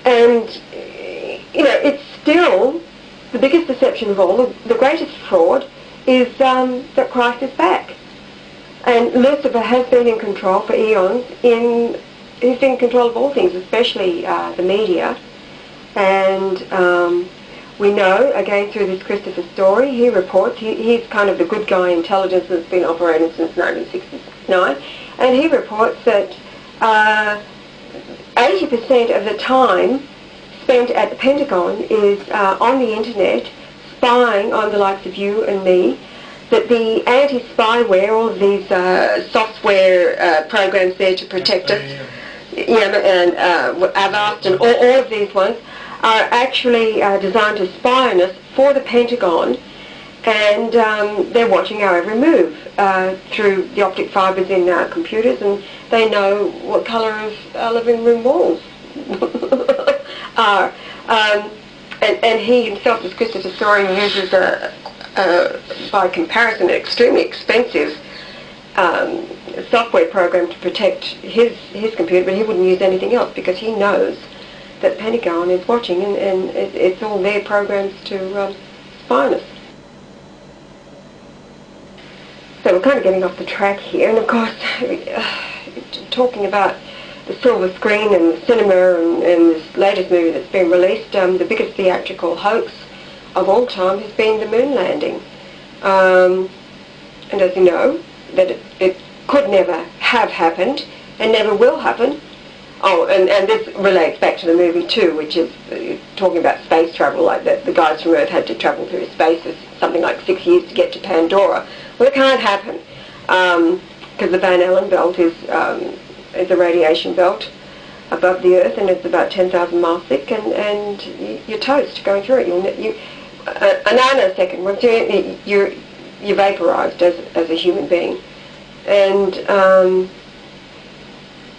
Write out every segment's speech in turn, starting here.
And, it's still the biggest deception of all. The greatest fraud is that Christ is back. And Lucifer has been in control for eons. He's in control of all things, especially the media. And we know, again, through this Christopher story, he reports, he's kind of the good guy intelligence that's been operating since 1969, and he reports that 80% of the time spent at the Pentagon is on the internet, spying on the likes of you and me, that the anti-spyware, all of these software programs there to protect us, and Avast and all of these ones, are actually designed to spy on us for the Pentagon, and they're watching our every move through the optic fibres in our computers, and they know what colour of our living room walls are. And he himself, as Christopher Story, uses by comparison, an extremely expensive software program to protect his computer, but he wouldn't use anything else because he knows that Pentagon is watching, and it's all their programs to spy on us. So we're kind of getting off the track here, and of course, talking about the silver screen and the cinema and this latest movie that's been released, the biggest theatrical hoax of all time has been the moon landing. And as you know, that it could never have happened and never will happen. Oh, and this relates back to the movie too, which is talking about space travel, like that the guys from Earth had to travel through space for something like 6 years to get to Pandora. Well, it can't happen because the Van Allen belt is a radiation belt above the Earth, and it's about 10,000 miles thick, and you're toast going through it. A nanosecond, once you're vaporized as a human being, and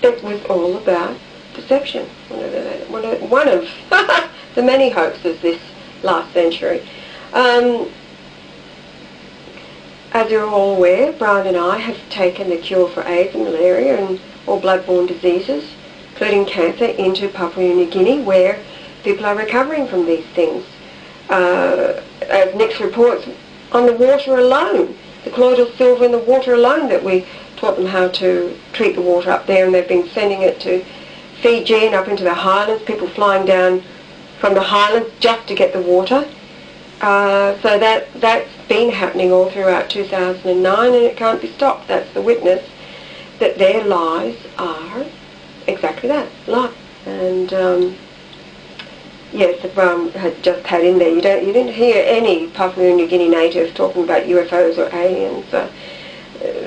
it was all about deception. One of the many hoaxes this last century. As you're all aware, Brian and I have taken the cure for AIDS and malaria and all blood-borne diseases, including cancer, into Papua New Guinea, where people are recovering from these things. As Nick's reports, on the water alone, the colloidal silver in the water alone, that we taught them how to treat the water up there, and they've been sending it to Fiji and up into the highlands, people flying down from the highlands just to get the water. So that's been happening all throughout 2009, and it can't be stopped. That's the witness that their lies are exactly that, lies. And yes, had just had in there, you didn't hear any Papua New Guinea native talking about UFOs or aliens.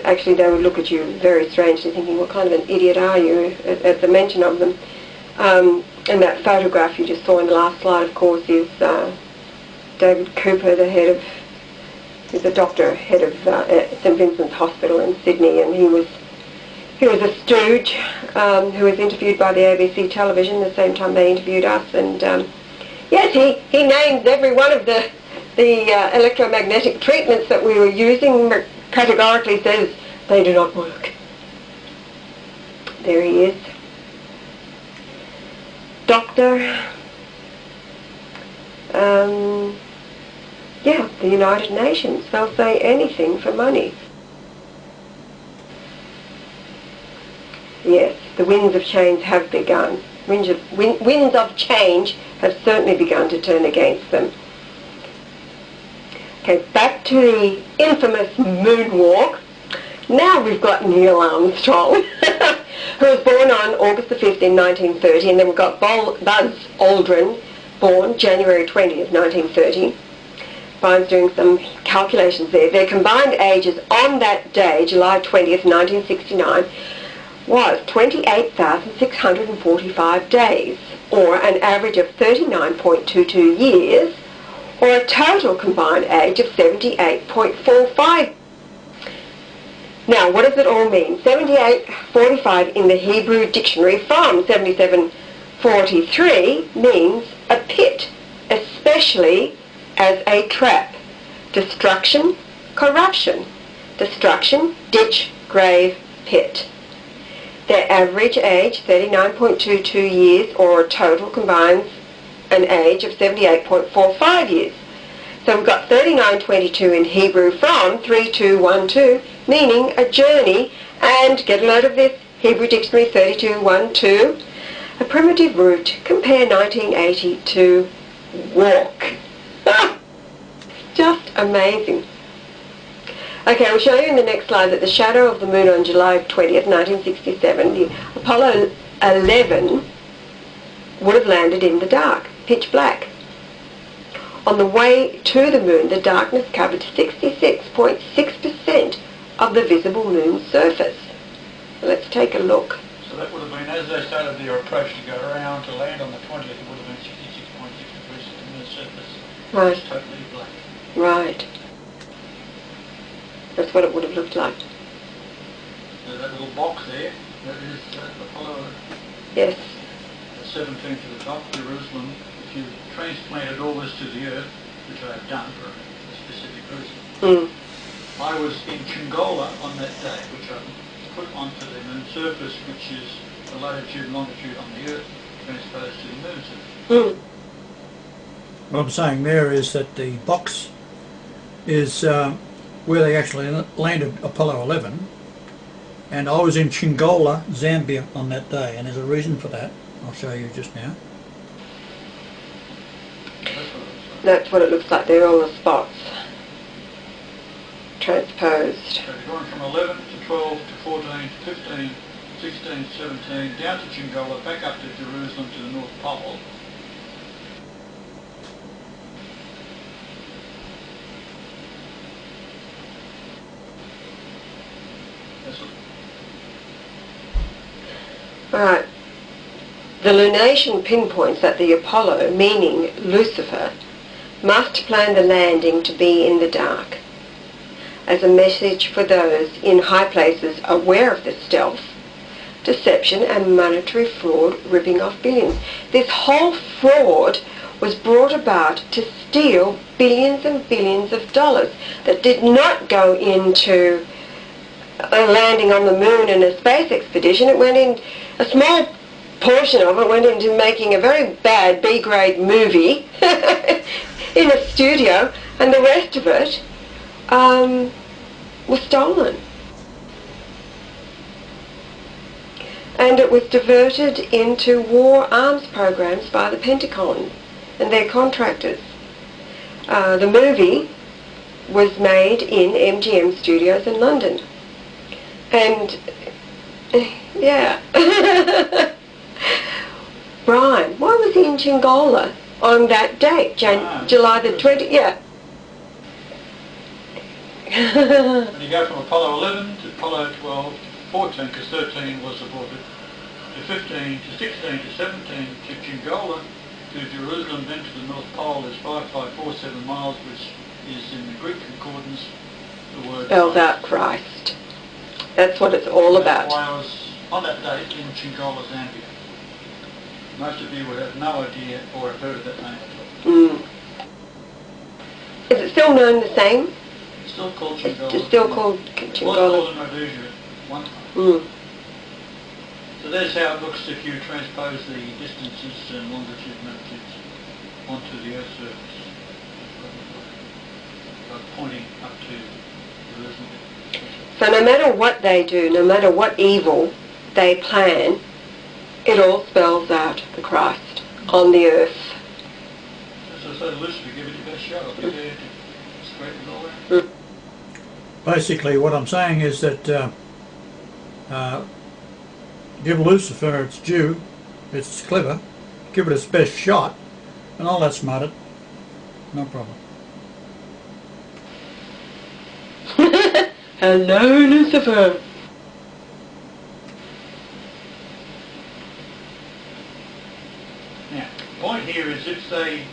Actually, they would look at you very strangely, thinking, what kind of an idiot are you, at the mention of them. And that photograph you just saw in the last slide, of course, is David Cooper, the doctor, head of St Vincent's Hospital in Sydney, and he was a stooge who was interviewed by the ABC television the same time they interviewed us, and yes, he named every one of the electromagnetic treatments that we were using, but categorically says they do not work. There he is. Doctor, the United Nations, they'll say anything for money. Yes, the winds of change have begun. Winds of change have certainly begun to turn against them. Okay, back to the infamous moonwalk. Now we've got Neil Armstrong, who was born on August the 5th in 1930, and then we've got Buzz Aldrin, born January 20th, 1930. Brian's doing some calculations there. Their combined ages on that day, July 20th, 1969, was 28,645 days, or an average of 39.22 years, or a total combined age of 78.45. Now, what does it all mean? 78:45 in the Hebrew dictionary from 77:43 means a pit, especially as a trap. Destruction, corruption. Destruction, ditch, grave, pit. Their average age, 39.22 years, or a total combines an age of 78.45 years. So we've got 3922 in Hebrew from 3212, meaning a journey, and get a load of this, Hebrew Dictionary 3212, a primitive route, compare 1980 to walk. Just amazing. Okay, I'll show you in the next slide that the shadow of the moon on July 20th, 1967, the Apollo 11 would have landed in the dark, pitch black. On the way to the moon, the darkness covered 66.6% of the visible moon's surface. Let's take a look. So that would have been, as they started their approach to go around to land on the 20th, it would have been 66.6% of the moon's surface. Right. It's totally black. Right. That's what it would have looked like. So that little box there, that is Apollo Yes. 17 to the top, Jerusalem. If you transplanted all this to the Earth, which I have done for a specific reason, I was in Chingola on that day, which I put onto the moon's surface, which is the latitude and longitude on the Earth transposed to the moon's surface. What I'm saying there is that the box is where they actually landed Apollo 11, and I was in Chingola, Zambia on that day, and there's a reason for that. I'll show you just now. That's what it looks like. They're all the spots transposed. So you're going from 11 to 12 to 14 to 15, 16, 17, down to Chingola, back up to Jerusalem to the North Pole. Alright. The lunation pinpoints that the Apollo, meaning Lucifer, must plan the landing to be in the dark, as a message for those in high places aware of the stealth, deception and monetary fraud ripping off billions. This whole fraud was brought about to steal billions and billions of dollars that did not go into landing on the moon in a space expedition. It went in, a small portion of it went into making a very bad B-grade movie in a studio, and the rest of it was stolen. And it was diverted into war arms programs by the Pentagon and their contractors. The movie was made in MGM Studios in London. And, yeah. Brian, why was he in Chingola on that date, July the 20th? Yeah. And you go from Apollo 11 to Apollo 12 to 14, because 13 was aborted, to 15 to 16 to 17 to Chingola, to Jerusalem, then to the North Pole is 5547 miles, which is in the Greek concordance the word spells out Christ. That's what it's all about. That's why I was on that date in Chingola, Zambia. Most of you would have no idea or have heard of that name at all. Is it still known the same? It's still called Chingola. It's still called Chingola. It was called Rhodesia at one time. So there's how it looks if you transpose the distances and longitude and latitudes onto the Earth's surface. Pointing up to Jerusalem. So no matter what they do, no matter what evil they plan, it all spells out the Christ on the earth. As I said, Lucifer, give it your best shot. I'll be there to straighten it all out. Basically what I'm saying is that give Lucifer its due, it's clever, give it its best shot, and I'll outsmart it. No problem. Hello, Lucifer. Now, the point here is if they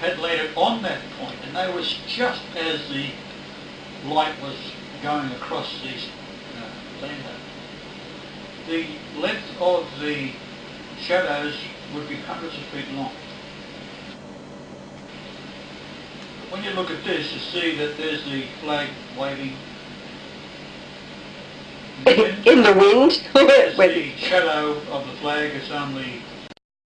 had landed on that point, and they was just as the light was going across the lander, the length of the shadows would be hundreds of feet long. But when you look at this, you see that there's the flag waving. in the wind, in the wind. as When- the shadow of the flag is only